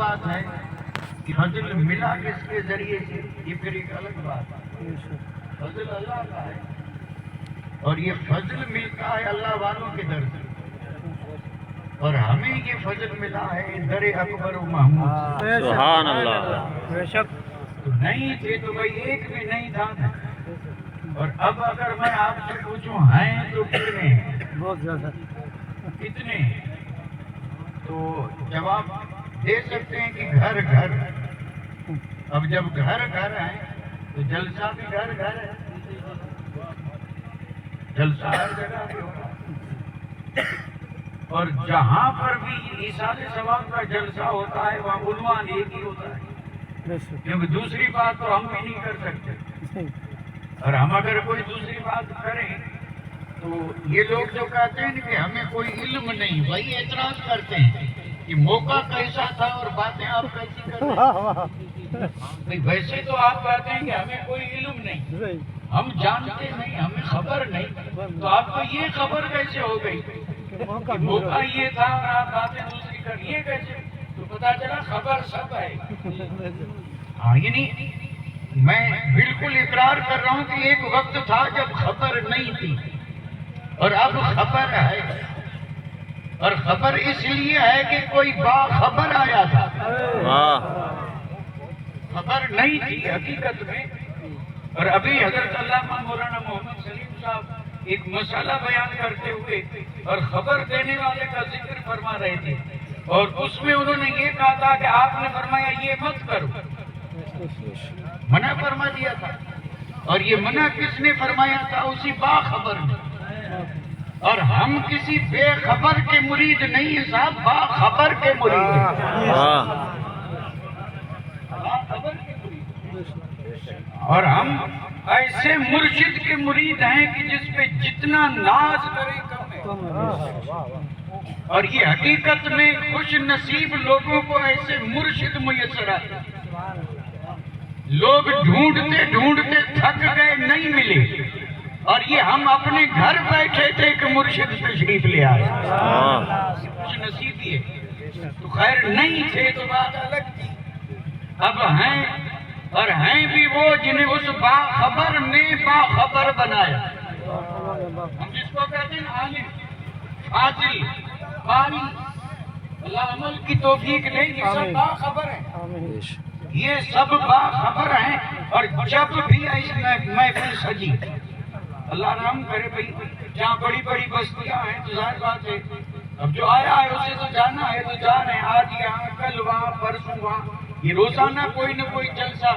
بات ہے کہ فضل ملا کس کے ذریعے سے، یہ پھر ایک الگ بات ہے۔ فضل اللہ کا ہے اور یہ فضل ملتا ہے اللہ والوں کے در سے، اور ہمیں یہ فضل ملا ہے در اکبر و محمود۔ سبحان اللہ۔ بے شک تو نہیں تھے تو بھائی ایک بھی نہیں تھا، اور اب اگر میں آپ سے پوچھوں ہیں تو کتنے ہیں؟ بہت زیادہ۔ کتنے؟ تو جواب دے سکتے ہیں کہ گھر گھر۔ اب جب گھر گھر ہیں تو جلسہ بھی گھر گھر ہے، جلسہ ہر جگہ بھی ہوگا، اور جہاں پر بھی ایصال ثواب کا جلسہ ہوتا ہے وہاں عنوان ایک ہی ہوتا ہے، بے شک کیونکہ دوسری بات تو ہم بھی نہیں کر سکتے، اور ہم اگر کوئی دوسری بات کریں تو یہ لوگ جو کہتے ہیں کہ ہمیں کوئی علم نہیں، وہی اعتراض کرتے ہیں کہ موقع کیسا تھا اور باتیں آپ کیسی کر رہے ہیں۔ ویسے تو آپ کہتے ہیں کہ ہمیں کوئی علم نہیں، ہم جانتے نہیں، ہمیں خبر نہیں، تو آپ کو یہ خبر کیسے ہو گئی کہ موقع یہ تھا اور آپ باتیں دوسری کر، یہ کیسے؟ تو پتا چلا خبر سب ہے۔ ہاں، یعنی میں بالکل اقرار کر رہا ہوں کہ ایک وقت تھا جب خبر نہیں تھی اور اب خبر ہے، اور خبر اس لیے ہے کہ کوئی باخبر آیا تھا، خبر نہیں تھی حقیقت میں۔ اور ابھی حضرت علامہ مولانا محمد سلیم صاحب ایک مسئلہ بیان کرتے ہوئے اور خبر دینے والے کا ذکر فرما رہے تھے، اور اس میں انہوں نے یہ کہا تھا کہ آپ نے فرمایا یہ مت کرو، منع فرما دیا تھا، اور یہ منع کس نے فرمایا تھا؟ اسی باخبر نے۔ اور ہم کسی بے خبر کے مرید نہیں ہیں صاحب، باخبر کے مرید ہیں، باخبر کے مرید ہیں۔ اور ہم ایسے مرشد کے مرید ہیں کہ جس پہ جتنا ناز کرے کم ہے، اور یہ حقیقت میں خوش نصیب لوگوں کو ایسے مرشد میسر آتے ہیں۔ لوگ ڈھونڈتے ڈھونڈتے تھک گئے، نہیں ملے، اور یہ ہم اپنے گھر بیٹھے تھے کہ مرشد تشریف لے آئے، خوش نصیب یہ۔ تو خیر نہیں تھے تو بات الگ تھی، اب ہیں، اور ہیں بھی وہ جنہیں اس باخبر نے باخبر بنایا۔ ہم جس کو کہتے ہیں عالم، فاضل، قاری، اللہ عمل کی توفیق دے، یہ سب باخبر ہیں، یہ سب باخبر ہیں۔ اور جب بھی ایسی محفل سجی، اللہ رحم کرے بھائی، جہاں بڑی بڑی بستیاں ہیں تو ظاہر بات ہے اب جو آیا ہے اسے تو جانا ہے، تو جا رہے ہیں، آج یہاں، کل وہاں، پرسوں وہاں، یہ روزانہ کوئی نہ کوئی جلسہ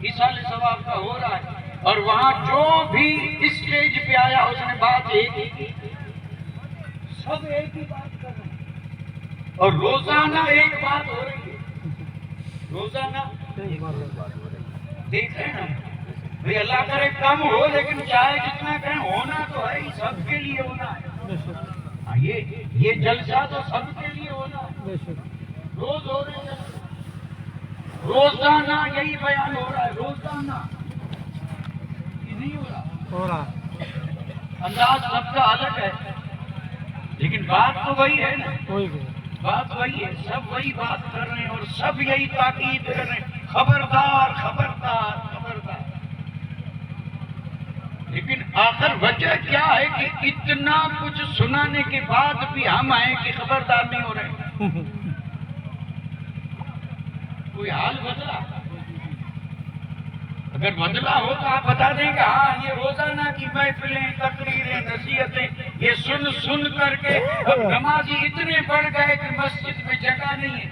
ایصال ثواب کا ہو رہا ہے، اور وہاں جو بھی اسٹیج پہ آیا اس نے بات ایک ہی کی، سب ایک ہی بات کر رہے ہیں، اور روزانہ ایک بات ہو رہی ہے، روزانہ دیکھ رہے ہیں نا بھئی، اللہ کرے کم ہو، لیکن چاہے جتنا کہیں ہونا تو ہے ہی، سب کے لیے ہونا ہے۔ یہ جلسہ تو سب کے لیے ہونا ہے، روز ہو رہے ہیں، روزانہ یہی بیان ہو رہا ہے، روزانہ یہ نہیں ہو رہا، انداز سب کا الگ ہے، لیکن بات تو وہی ہے نا، بات وہی ہے، سب وہی بات کر رہے ہیں اور سب یہی تاکید کر رہے ہیں، خبردار خبردار خبردار۔ لیکن آخر وجہ کیا ہے کہ اتنا کچھ سنانے کے بعد بھی ہم آئے کہ خبردار نہیں ہو رہے؟ کوئی حال بدلا؟ اگر بدلا ہو تو آپ بتا دیں کہ ہاں یہ روزانہ کی محفلیں، تقریریں، نصیحتیں، یہ سن سن کر کے اب نمازی اتنے بڑھ گئے کہ مسجد میں جگہ نہیں ہے۔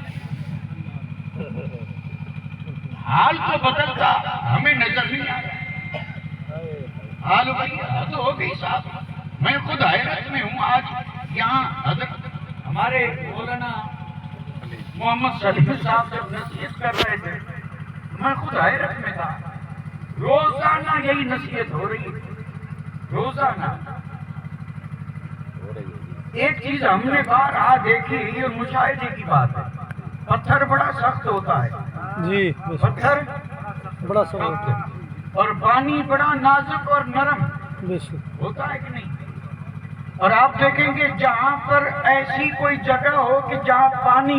حال تو بدلتا ہمیں نظر نہیں آ رہا، حال بھائی حد ہو گئی صاحب، میں خود حیرت میں ہوں۔ آج یہاں حضرت ہمارے مولانا محمد سلیم صاحب جب نصیحت کر رہے تھے میں خود حیرت میں تھا، روزانہ یہی نصیحت ہو رہی ہے، روزانہ۔ ایک چیز ہم نے بارہا دیکھی اور مشاہدے کی بات ہے، پتھر بڑا سخت ہوتا ہے، جی پتھر بڑا سخت ہے، اور پانی بڑا نازک اور نرم بے شک ہوتا ہے کہ نہیں؟ اور آپ دیکھیں گے جہاں پر ایسی کوئی جگہ ہو کہ جہاں پانی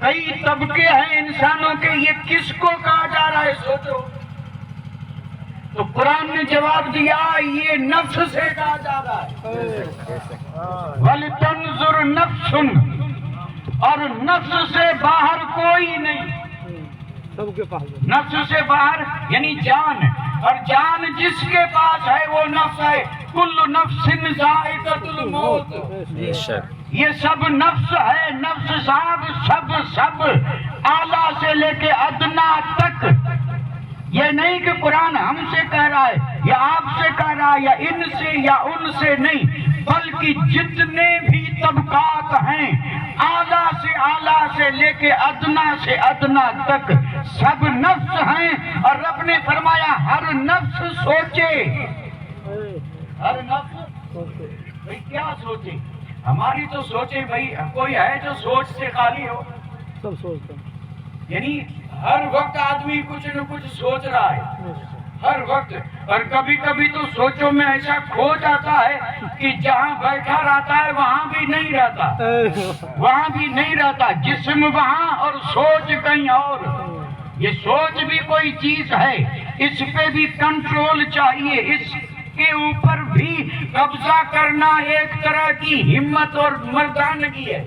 کئی طبقے ہیں انسانوں کے، یہ کس کو کہا جا رہا ہے سوچو؟ تو قرآن نے جواب دیا یہ نفس سے کہا جا رہا ہے۔ وَلْتَنْظُرْ نَفْسٌ، اور نفس سے باہر کوئی نہیں، سب کے پاس نفس سے باہر یعنی جان، اور جان جس کے پاس ہے وہ نفس ہے۔ کل نفس ذائقۃ الموت، یہ سب نفس ہے، نفس صاحب سب اعلیٰ سے لے کے ادنا تک۔ یہ نہیں کہ قرآن ہم سے کہہ رہا ہے یا آپ سے کہہ رہا ہے یا ان سے یا ان سے، نہیں، بلکہ جتنے بھی طبقات ہیں اعلیٰ سے لے کے ادنا سے ادنا تک سب نفس ہیں۔ اور رب نے فرمایا ہر نفس سوچے، ہر نفس بھئی کیا سوچے؟ ہماری تو سوچے بھئی کوئی ہے جو سوچ سے خالی ہو؟ سب سوچتے ہیں، یعنی ہر وقت آدمی کچھ نہ کچھ سوچ رہا ہے، ہر وقت۔ اور کبھی کبھی تو سوچوں میں ایسا کھو جاتا ہے کہ جہاں بیٹھا رہتا ہے وہاں بھی نہیں رہتا، وہاں بھی نہیں رہتا، جسم وہاں اور سوچ کہیں اور۔ یہ سوچ بھی کوئی چیز ہے، اس پہ بھی کنٹرول چاہیے، اس کے اوپر بھی قبضہ کرنا ایک طرح کی ہمت اور مردانگی ہے۔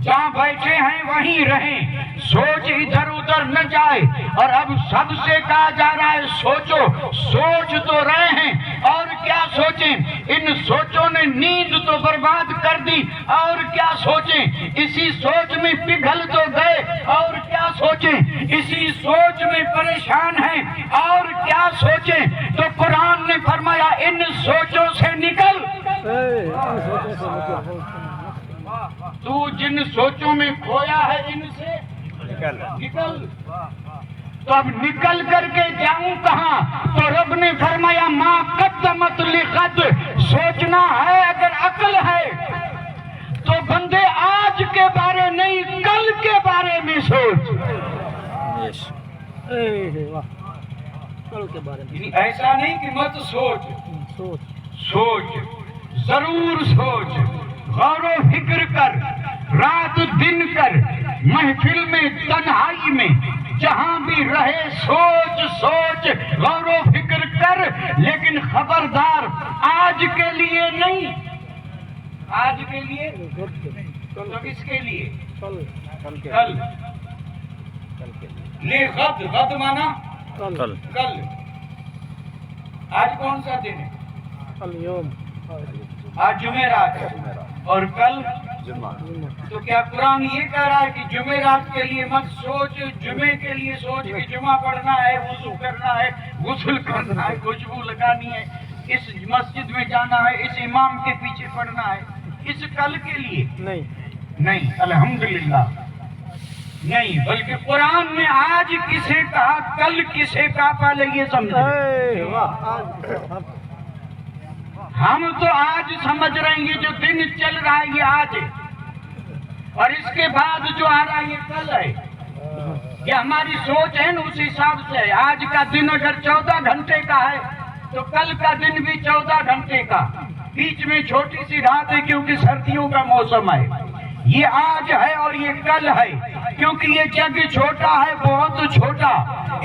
جہاں بیٹھے ہیں وہیں رہیں، سوچ ادھر ادھر نہ جائے۔ اور اب سب سے کہا جا رہا ہے سوچو، سوچ تو رہے ہیں اور کیا سوچیں؟ ان سوچوں نے نیند تو برباد کر دی، اور کیا سوچیں؟ اسی سوچ میں پگھل تو گئے، اور کیا سوچیں؟ اسی سوچ میں پریشان ہیں، اور کیا سوچیں؟ تو قرآن نے فرمایا ان سوچوں سے نکل، تو جن سوچوں میں کھویا ہے ان سے نکل۔ تو اب نکل کر کے جاؤں کہاں؟ تو رب نے فرمایا ما قدمت لغد، سوچنا ہے اگر عقل ہے تو بندے آج کے بارے نہیں کل کے بارے میں سوچ۔ کل کے بارے میں یعنی ایسا نہیں کہ مت سوچ، سوچ ضرور سوچ، غور و فکر کر، رات دن کر، محفل میں تنہائی میں جہاں بھی رہے سوچ سوچ، غور و فکر کر، لیکن خبردار آج کے لیے نہیں، آج کے لیے تو کس کے لیے؟ کل۔ لے غد، غد مانا کل۔ آج کون سا دن ہے؟ آج جمعرات ہے، اور کل جمعہ۔ تو کیا قرآن یہ کہہ رہا ہے کہ جمعرات کے لیے مت سوچ، جمعے کے لیے سوچ کہ جمعہ پڑھنا ہے، وضو کرنا ہے، غسل کرنا ہے، خوشبو لگانی ہے، اس مسجد میں جانا ہے، اس امام کے پیچھے پڑھنا ہے، اس کل کے لیے نہیں، الحمدللہ نہیں، بلکہ قرآن نے آج کسے کہا کل کسے کہا، پہلے یہ سمجھے۔ ہم تو آج سمجھ رہے ہیں یہ جو دن چل رہا ہے یہ آج ہے، اور اس کے بعد جو آ رہا ہے یہ کل ہے۔ یہ ہماری سوچ ہے نا، اس حساب سے آج کا دن اگر 14 گھنٹے کا ہے تو کل کا دن بھی 14 گھنٹے کا، بیچ میں چھوٹی سی رات ہے کیونکہ سردیوں کا موسم ہے۔ یہ آج ہے اور یہ کل ہے، کیونکہ یہ جگ چھوٹا ہے، بہت چھوٹا،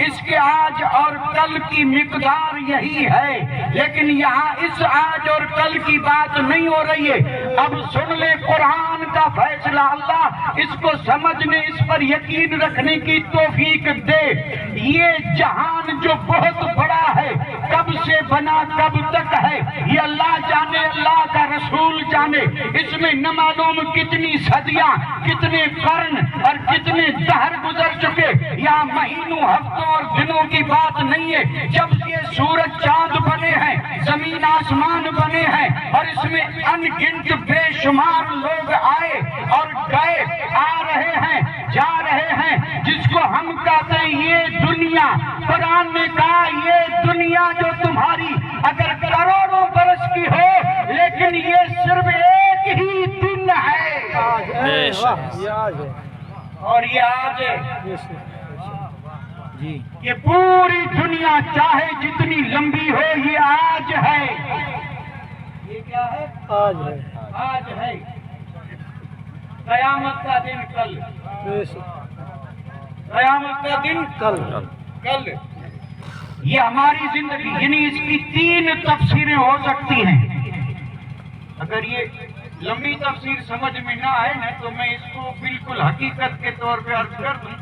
اس کے آج اور کل کی مقدار یہی ہے، لیکن یہاں اس آج اور کل کی بات نہیں ہو رہی ہے۔ اب سن لے قرآن کا فیصلہ، اللہ اس کو سمجھنے، اس پر یقین رکھنے کی توفیق دے۔ یہ جہان جو بہت بڑا ہے، کب سے بنا کب تک ہے یہ اللہ جانے، اللہ کا رسول جانے، اس میں نہ معلوم کتنی صدیاں، کتنے قرن اور کتنے دہر گزر چکے۔ یہاں مہینوں، ہفتوں اور دنوں کی بات نہیں ہے، جب یہ سورج چاند بنے ہیں، زمین آسمان بنے ہیں، اور اس میں ان گنت بے شمار لوگ آئے اور گئے، آ رہے ہیں، جا رہے ہیں، جس کو ہم کہتے ہیں یہ دنیا۔ قرآن نے کہا یہ دنیا جو تمہاری اگر کروڑوں برس کی ہو، لیکن یہ صرف ایک ہی دن ہے، اور یہ آج ہے۔ یہ پوری دنیا چاہے جتنی لمبی ہو یہ آج ہے۔ یہ کیا ہے؟ آج ہے۔ قیامت کا دن کل۔ بے شک قیامت کا دن کل کل. یہ ہماری زندگی، یعنی اس کی 3 تفسیریں ہو سکتی ہیں. اگر یہ لمبی تفسیر سمجھ میں نہ آئے نا تو میں اس کو بالکل حقیقت کے طور پہ عرض کر دوں.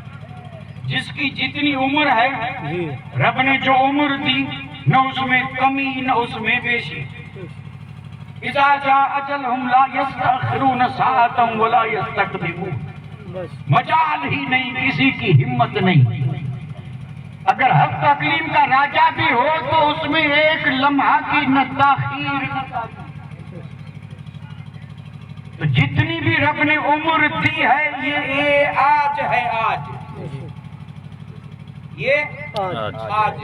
جس کی جتنی عمر ہے جی رب نے جو عمر دی نہ اس میں کمی نہ اس میں بیشی. اذا جاء اجلهم لا يستأخرون ساعة ولا يستقدمون. بس مجال ہی نہیں، کسی کی ہمت نہیں. اگر حق تکلیم کا راجہ بھی ہو تو اس میں ایک لمحہ کی نہ تاخیر نہ تاخیر. تو جتنی بھی رب نے عمر دی ہے یہ آج ہے، آج یہ آج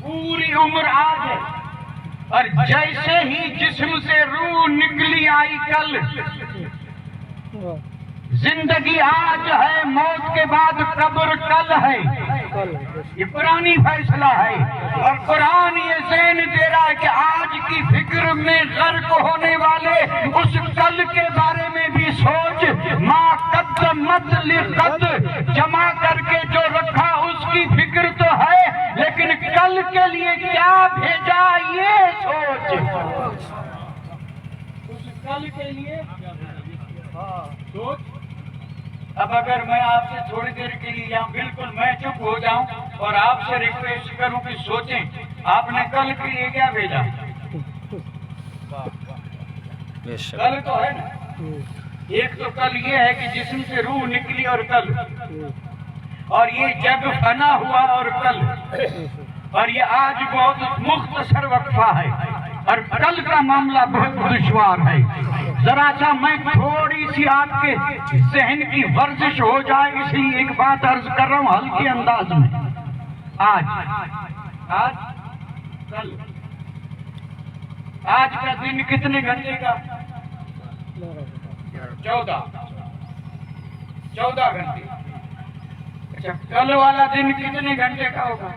پوری عمر آج ہے. اور جیسے ہی جسم سے روح نکلی آئی کل. زندگی آج ہے، موت کے بعد قبر کل ہے. کل یہ قرآنی فیصلہ ہے اور قرآن یہ ذہن دے رہا ہے کہ آج کی فکر میں غرق ہونے والے اس کل کے بارے میں بھی سوچ. ما قدمت لقد جمع کر کے جو رکھا اس کی فکر تو ہے، لیکن کل کے لیے کیا بھیجا یہ سوچ. اس کل کے لیے سوچ. اب اگر میں آپ سے تھوڑی دیر کے لیے یہاں بالکل میں چپ ہو جاؤں اور آپ سے ریکویسٹ کروں کہ سوچیں آپ نے کل کے لیے کیا بھیجا. کل تو ہے نا. ایک تو کل یہ ہے کہ جسم سے روح نکلی اور کل، اور یہ جگ فنا ہوا اور کل، اور یہ آج بہت مختصر وقفہ ہے اور کل کا معاملہ بہت دشوار ہے. ذرا سا میں تھوڑی سی آپ کے ذہن کی ورزش ہو جائے اس لیے ایک بات عرض کر رہا ہوں ہلکے انداز میں. آج کل آج کا دن کتنے گھنٹے کا؟ 14 گھنٹے. اچھا کل والا دن کتنے گھنٹے کا ہوگا؟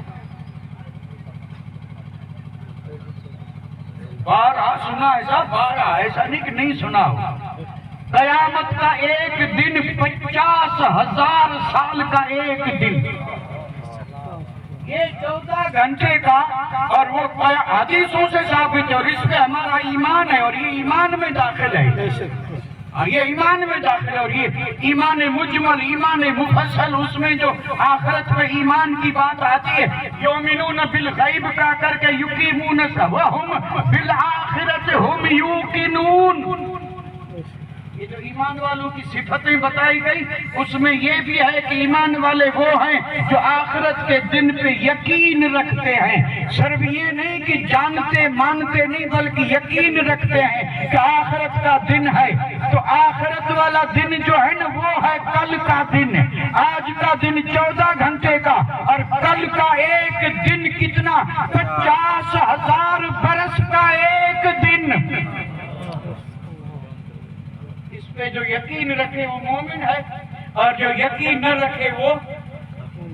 12 سنا ایسا 12 ایسا نہیں کہ نہیں سنا ہو. قیامت کا ایک دن 50,000 سال کا ایک دن. یہ 14 گھنٹے کا، اور وہ حدیثوں سے ثابت ہے اور اس پہ ہمارا ایمان ہے اور یہ ایمان میں داخل ہے. اور یہ ایمان میں داخل ہے اور یہ ایمان مجمل ایمان مفصل، اس میں جو آخرت میں ایمان کی بات آتی ہے یؤمنون بالغیب کا کر کے یقیمون وہم بالآخرت ہم یوقنون. یہ جو ایمان والوں کی صفتیں بتائی گئی اس میں یہ بھی ہے کہ ایمان والے وہ ہیں جو آخرت کے دن پہ یقین رکھتے ہیں. صرف یہ نہیں کہ جانتے مانتے نہیں بلکہ یقین رکھتے ہیں کہ آخرت کا دن ہے. تو آخرت والا دن جو ہے نا وہ ہے کل کا دن. آج کا دن 14 گھنٹے کا اور کل کا ایک دن کتنا؟ 50,000 برس کا ایک دن. اس پہ جو یقین رکھے وہ مومن ہے اور جو یقین نہ رکھے وہ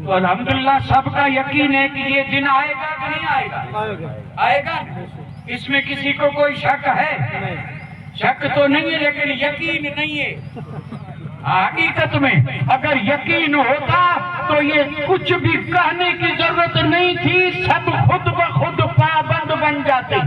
تو الحمدللہ سب کا یقین ہے کہ یہ دن آئے گا کہ نہیں آئے گا؟ آئے گا. اس میں کسی کو کوئی شک ہے؟ شک تو نہیں ہے لیکن یقین نہیں ہے. حقیقت میں اگر یقین ہوتا تو یہ کچھ بھی کہنے کی ضرورت نہیں تھی، سب خود بخود پابند بن جاتے.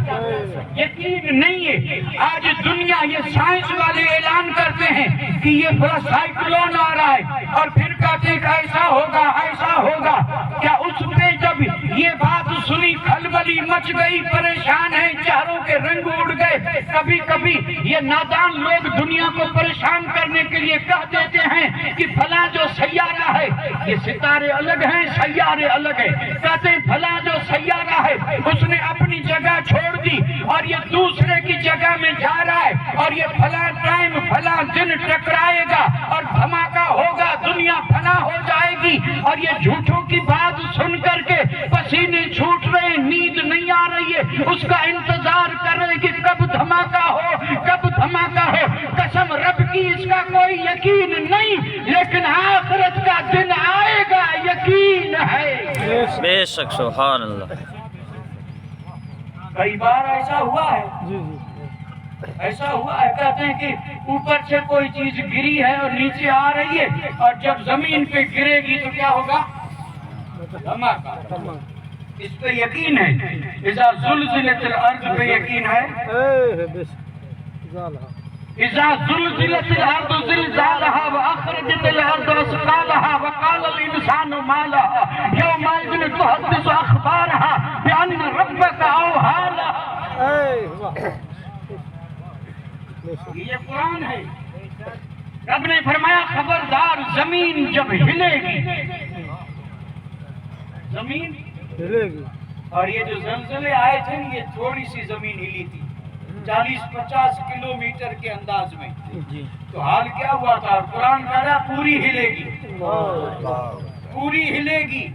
یقین نہیں ہے. آج دنیا یہ سائنس والے اعلان کرتے ہیں کہ یہ بڑا سائیکلون آ رہا ہے اور پھر کہتے ہیں کہ ایسا ہوگا ایسا ہوگا. کیا اس پہ جب یہ بات سنی کھلبلی مچ گئی، پریشان ہیں، چہروں کے رنگ اڑ گئے. کبھی کبھی یہ نادان لوگ دنیا کو پریشان کرنے کے لیے کہہ دیتے ہیں کہ فلاں جو سیارہ ہے، یہ ستارے الگ ہیں سیارے الگ ہیں، کہتے ہیں فلاں جو سیارہ ہے اس نے اپنی جگہ چھوڑ دی اور یہ دوسرے کی جگہ میں جا رہا ہے اور یہ فلاں ٹائم فلاں دن ٹکرائے گا اور دھماکہ ہوگا، دنیا فنا ہو جائے گی. اور یہ جھوٹوں کی بات سن کر کے پسینے چھوٹ رہے ہیں، نیند نہیں آ رہی ہے، اس کا انتظار کر رہے ہیں کہ کب دھماکہ ہو کب دھماکہ ہو. قسم رب کی اس کا کوئی یقین نہیں، لیکن آخرت کا دن آئے گا یقین ہے. بے شک سبحان اللہ. کئی بار ایسا ہوا ہے، جی جی ایسا ہوا ہے کہتے ہیں کہ اوپر سے کوئی چیز گری ہے اور نیچے آ رہی ہے، اور جب زمین پہ گرے گی تو کیا ہوگا؟ دھماکہ۔ اس پہ یقین ہے؟ اذا زلزلت الارض پہ یقین ہے؟ بس زالها اذا زلزلت الارض زلزالها واخرجت الارض اثقالها وقال الانسان ما لها يومئذ تحدث اخبارها بان ربك اوحى لها۔ یہ قرآن ہے۔ رب نے فرمایا خبردار زمین جب ہلے گی، زمین ہلے گی، اور یہ جو زلزلے آئے تھے یہ تھوڑی سی زمین ہلی تھی 40-50 کلومیٹر کے انداز میں، جی تو حال کیا ہوا تھا؟ قرآن کہہ رہا پوری ہلے گی، پوری ہلے گی۔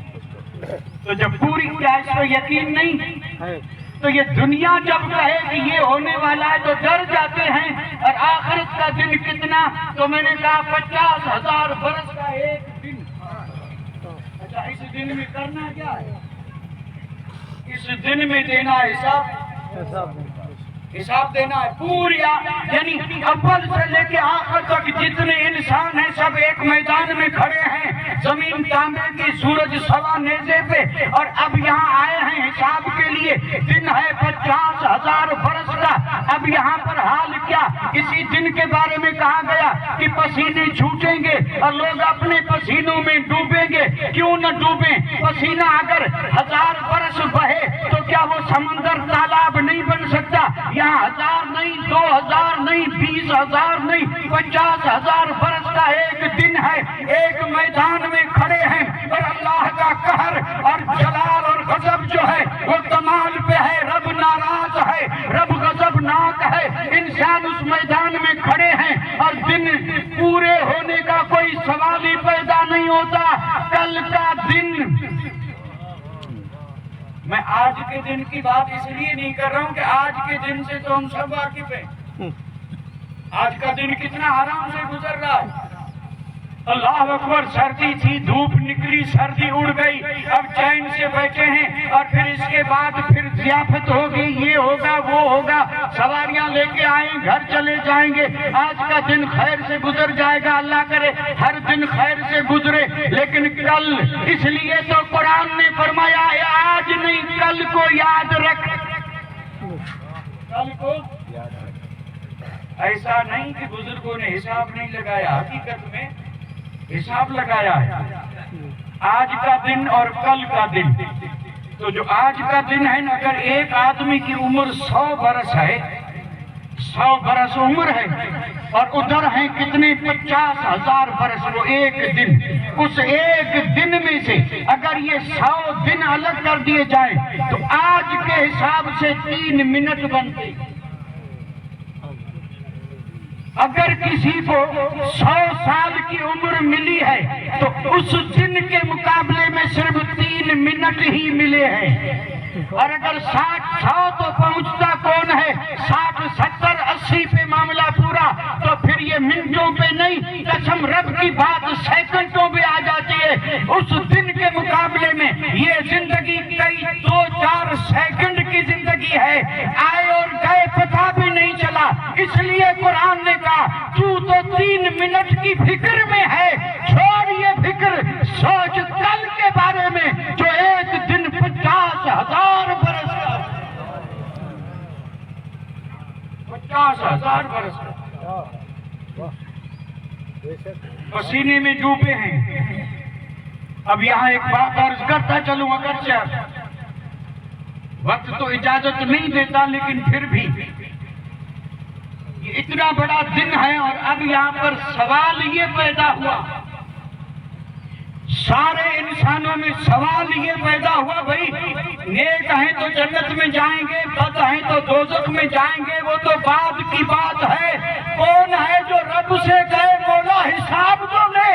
تو جب پوری کیا اس کو یقین نہیں ہے، تو یہ دنیا جب کہے کہ یہ ہونے والا ہے تو ڈر جاتے ہیں۔ اور آخرت کا دن کتنا؟ تو میں نے کہا 50,000 برس کا ایک دن۔ اچھا اس دن میں کرنا کیا ہے؟ اس دن میں دینا حساب دینا ہے پوری، یعنی اول سے لے کے آخر تک جتنے انسان ہیں سب ایک میدان میں کھڑے ہیں، زمین تانبے کی، سورج سوا نیزے پہ، اور اب یہاں آئے ہیں حساب کے لیے۔ دن ہے 50,000 برس کا۔ اب یہاں پر حال کیا؟ اسی دن کے بارے میں کہا گیا کہ پسینے چھوٹیں گے اور لوگ اپنے پسینوں میں ڈوبیں گے۔ کیوں نہ ڈوبیں؟ پسینہ اگر 1000 برس بہے تو کیا وہ سمندر تالاب نہیں بن سکتا؟ یہاں 1000 نہیں، 2000 نہیں، 20,000 نہیں، 50,000 برس کا ایک دن ہے۔ ایک میدان میں کھڑے ہیں اور اللہ کا قہر اور جلال اور غضب جو ہے وہ کمال پہ ہے۔ رب ناراض ہے، رب غضب ناک ہے۔ انسان اس میدان میں کھڑے ہیں اور دن پورے ہونے کا کوئی سوال ہی پیدا نہیں ہوتا۔ کل کا دن، میں آج کے دن کی بات اس لیے نہیں کر رہا ہوں کہ آج کے دن سے تو ہم سب واقف ہیں۔ آج کا دن کتنا آرام سے گزر رہا ہے۔ اللہ اکبر، سردی تھی، دھوپ نکلی، سردی اڑ گئی، اب چین سے بیٹھے ہیں، اور پھر اس کے بعد پھر ضیافت ہوگی، یہ ہوگا وہ ہوگا، سواریاں لے کے آئیں، گھر چلے جائیں گے۔ آج کا دن خیر سے گزر جائے گا، اللہ کرے ہر دن خیر سے گزرے، لیکن کل، اس لیے تو قرآن نے فرمایا ہے آج نہیں کل کو یاد رکھ، کل کو ایسا نہیں کہ بزرگوں نے حساب نہیں لگایا، حقیقت میں حساب لگایا ہے۔ آج کا دن اور کل کا دن، تو جو آج کا دن ہے نا، اگر ایک آدمی کی عمر 100 برس ہے، 100 برس عمر ہے، اور ادھر ہیں کتنے 50,000 برس، وہ ایک دن، اس ایک دن میں سے اگر یہ 100 دن الگ کر دیے جائیں تو آج کے حساب سے 3 منٹ بنتے۔ اگر کسی کو 100 سال کی عمر ملی ہے تو اس دن کے مقابلے میں صرف 3 منٹ ہی ملے ہیں۔ اور اگر 60-100 تو پہنچتا کون ہے؟ 60-70-80 پہ معاملہ پورا، تو پھر یہ منٹوں پہ نہیں، قسم رب کی بات سیکنڈوں پہ آ جاتی ہے۔ اس دن کے مقابلے میں یہ زندگی کئی 2-4 سیکنڈ کی زندگی ہے، آئے اور گئے پتہ بھی نہیں چلا۔ اس لیے قرآن نے کہا تو 3 منٹ کی فکر میں ہے، چھوڑ یہ فکر، سوچ کل کے بارے میں جو ایک دن 50,000 برس کا، 50,000 برس کا، پسینے میں ڈوبے ہیں۔ اب یہاں ایک بات عرض کرتا چلوں، اگرچہ وقت تو اجازت نہیں دیتا، لیکن پھر بھی یہ اتنا بڑا دن ہے، اور اب یہاں پر سوال یہ پیدا ہوا، سارے انسانوں میں سوال یہ پیدا ہوا، بھائی نیک ہیں تو جنت میں جائیں گے، بد ہیں تو دوزخ میں جائیں گے، وہ تو بعد کی بات ہے۔ کون ہے جو رب سے کہے مولا حساب تو لے؟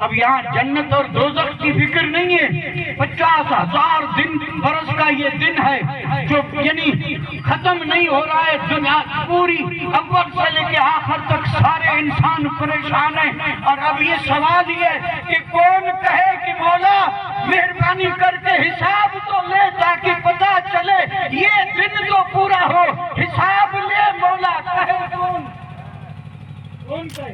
اب یہاں جنت اور دوزخ کی فکر نہیں ہے. 50,000 دن برس کا یہ دن ہے جو یعنی ختم نہیں ہو رہا ہے. دنیا پوری اول سے لے کے آخر تک سارے انسان پریشان ہیں. اور اب یہ سوال یہ ہے کہ کون کہے کہ مولا مہربانی کر کے حساب تو لے تاکہ پتہ چلے یہ دن تو پورا ہو. حساب لے مولا کہے کون کہے.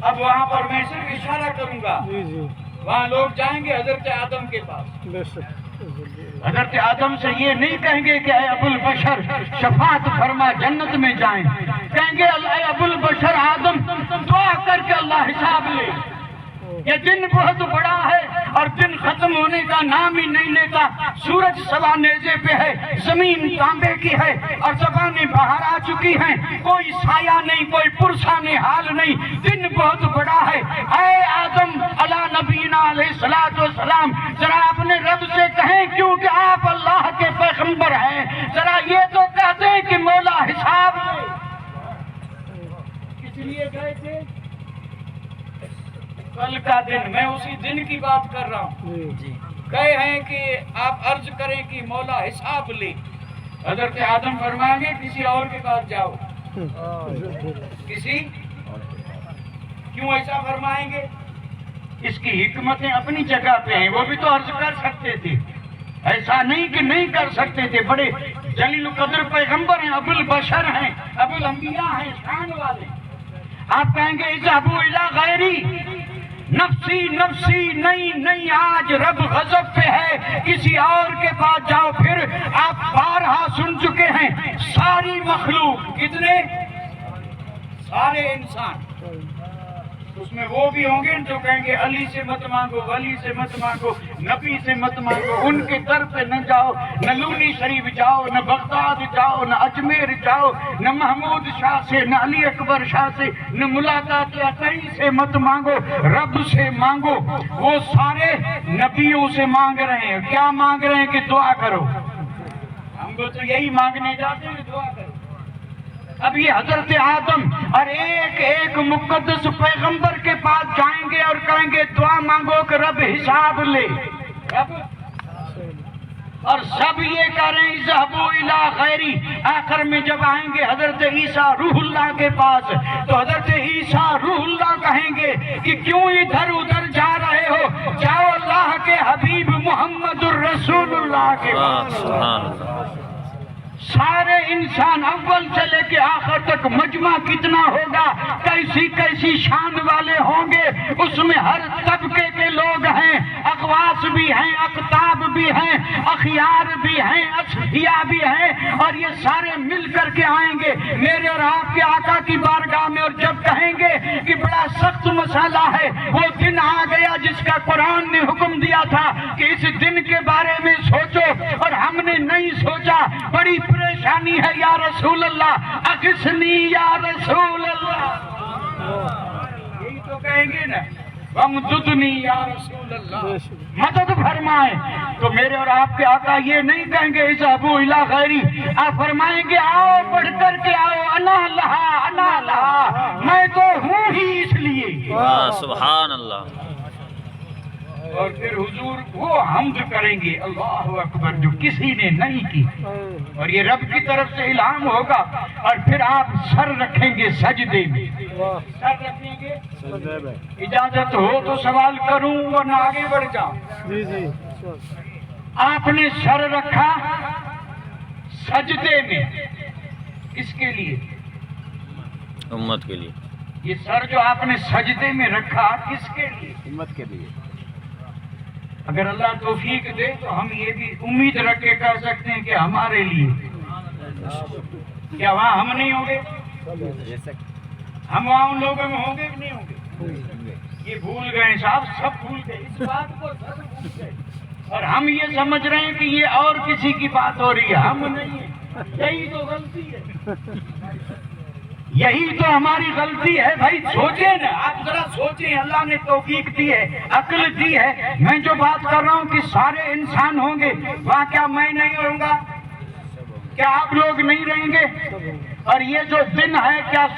اب وہاں پر میں صرف اشارہ کروں گا. جی جی وہاں لوگ جائیں گے حضرت آدم کے پاس. بے شک. حضرت آدم سے یہ نہیں کہیں گے کہ اے ابو البشر شفاعت فرما جنت میں جائیں. کہیں گے اے ابو البشر آدم دعا کر کے اللہ حساب لے. یہ دن بہت بڑا ہے اور دن ختم ہونے کا نام ہی نہیں لیتا. سورج سوا نیزے پہ ہے, زمین تانبے کی ہے اور زبانیں باہر آ چکی ہیں. کوئی سایہ نہیں, کوئی پرسان حال نہیں. دن بہت بڑا ہے. اے آدم علی نبینا علیہ الصلوۃ والسلام ذرا اپنے رب سے کہیں کیونکہ آپ اللہ کے پیغمبر ہیں, ذرا یہ تو کہتے ہیں کہ مولا حساب کس لیے گئے تھے. کل کا دن, میں اسی دن کی بات کر رہا ہوں. گئے ہیں کہ آپ عرض کریں کہ مولا حساب لے. حضرت آدم فرمائیں گے کسی اور کے پاس جاؤ. کسی کیوں ایسا فرمائیں گے؟ اس کی حکمتیں اپنی جگہ پہ ہیں. وہ بھی تو عرض کر سکتے تھے, ایسا نہیں کہ نہیں کر سکتے تھے. بڑے جلیل القدر پیغمبر ہیں, ابو البشر ہیں, ابو الانبیاء ہیں, شان والے. آپ کہیں گے اذهبوا الی غیری, نفسی نفسی, نہیں آج رب غضب پہ ہے, کسی اور کے پاس جاؤ. پھر آپ بارہا سن چکے ہیں ساری مخلوق, کتنے سارے انسان, اس میں وہ بھی ہوں گے جو کہیں گے علی سے مت مانگو, ولی سے مت مانگو, نبی سے مت مانگو, ان کے در پہ نہ جاؤ. نہ لونی شریف جاؤ, نہ بغداد جاؤ, نہ اجمیر جاؤ, نہ محمود شاہ سے, نہ علی اکبر شاہ سے, نہ ملاقات عطائی سے مت مانگو, رب سے مانگو. وہ سارے نبیوں سے مانگ رہے ہیں. کیا مانگ رہے ہیں کہ دعا کرو. ہم کو تو یہی مانگنے جاتے ہیں, دعا کرو. اب یہ حضرت آدم اور ایک ایک مقدس پیغمبر کے پاس جائیں گے اور کہیں گے دعا مانگو کہ رب حساب لے. اور سب یہ کہہ رہے ہیں اذهبوا الی غیری. آخر میں جب آئیں گے حضرت عیسیٰ روح اللہ کے پاس تو حضرت عیسیٰ روح اللہ کہیں گے کہ کیوں ادھر ادھر جا رہے ہو, جاؤ اللہ کے حبیب محمد الرسول اللہ کے پاس. سارے انسان اول سے لے کے آخر تک مجمع کتنا ہوگا, کیسی کیسی شان والے ہوں گے. اس میں ہر طبقے کے لوگ ہیں, اقواس بھی ہیں, اقطاب بھی ہیں, اخیار بھی ہیں, اصفیاء بھی ہیں, اور یہ سارے مل کر کے آئیں گے میرے اور آپ کے آقا کی بارگاہ میں. اور جب کہیں گے کہ بڑا سخت مسئلہ ہے, وہ دن آ گیا جس کا قرآن نے حکم دیا تھا کہ اس دن کے بارے میں سوچو, اور ہم نے نہیں سوچا, بڑی پریشانی ہے یا رسول اللہ, اغثنی یا رسول اللہ. یہی تو کہیں گے نا, وامددنی یا رسول اللہ, مدد فرمائیں. تو میرے اور آپ کے آقا یہ نہیں کہیں گے اذهبوا الی غیری, آپ فرمائیں گے آؤ بڑھ کر کے آؤ, انا لہا انا لہا, میں تو ہوں ہی اس لیے. سبحان اللہ. اور پھر حضور وہ حمد کریں گے اللہ اکبر جو کسی نے نہیں کی, اور یہ رب کی طرف سے الہام ہوگا. اور پھر آپ سر رکھیں گے سجدے میں. سر رکھیں گے, اجازت ہو تو سوال کروں ورنہ آگے بڑھ جاؤں. جی جی آپ نے سر رکھا سجدے میں, کس کے لیے؟ امت کے لیے. یہ سر جو آپ نے سجدے میں رکھا کس کے لیے؟ امت کے لیے. اگر اللہ توفیق دے تو ہم یہ بھی امید رکھ کے کر سکتے ہیں کہ ہمارے لیے. کیا وہاں ہم نہیں ہوں گے؟ ہم وہاں ان لوگوں میں ہوں گے کہ نہیں ہوں گے؟ یہ بھول گئے صاحب, سب بھول گئے, اس بات کو سب بھول گئے. اور ہم یہ سمجھ رہے ہیں کہ یہ اور کسی کی بات ہو رہی ہے, ہم نہیں ہیں. یہی تو غلطی ہے, یہی تو ہماری غلطی ہے بھائی. سوچیں نا, آپ ذرا سوچیں, اللہ نے توفیق دی ہے, عقل دی ہے. میں جو بات کر رہا ہوں کہ سارے انسان ہوں گے, وہاں کیا میں نہیں رہوں گا؟ کیا آپ لوگ نہیں رہیں گے؟ اور یہ جو دن ہے کیا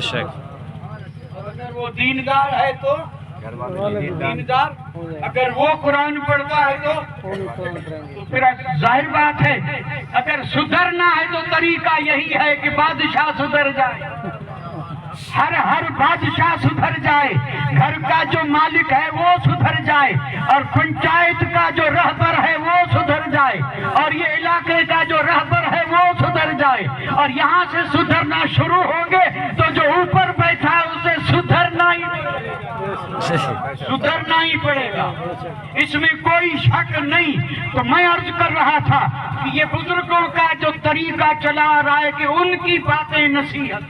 بے شک اور اگر وہ دیندار ہے تو دیندار، اگر وہ قرآن پڑھتا ہے تو پھر ظاہر بات ہے اگر سدھرنا ہے تو طریقہ یہی ہے کہ بادشاہ سدھر جائے، ہر بادشاہ سدھر جائے، گھر کا جو مالک ہے وہ سدھر جائے، اور پنچایت کا جو رہبر ہے وہ سدھر جائے، اور یہ علاقے کا جو رہبر ہے وہ سدھر جائے، اور یہاں سے سدھرنا شروع ہوں گے تو جو اوپر بیٹھا ہے اسے سدھرنا ہی پڑے گا، اس میں کوئی شک نہیں۔ تو میں عرض کر رہا تھا کہ یہ بزرگوں کا جو طریقہ چلا آ رہا ہے کہ ان کی باتیں نصیحت۔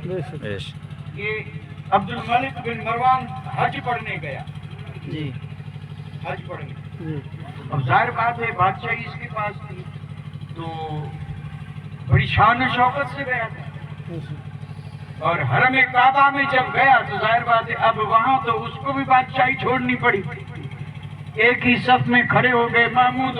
بے شک یہ عبد الملک بن مروان حج پڑھنے گیا، جی حج پڑھنے، جی اب ظاہر بات ہے بادشاہی اس کے پاس تھی تو بڑی شان و شوکت سے گیا تھا، اور حرم کعبہ میں جب گیا تو ظاہر بات ہے اب وہاں تو اس کو بھی بادشاہی چھوڑنی پڑی، ایک ہی صف میں کھڑے ہو گئے محمود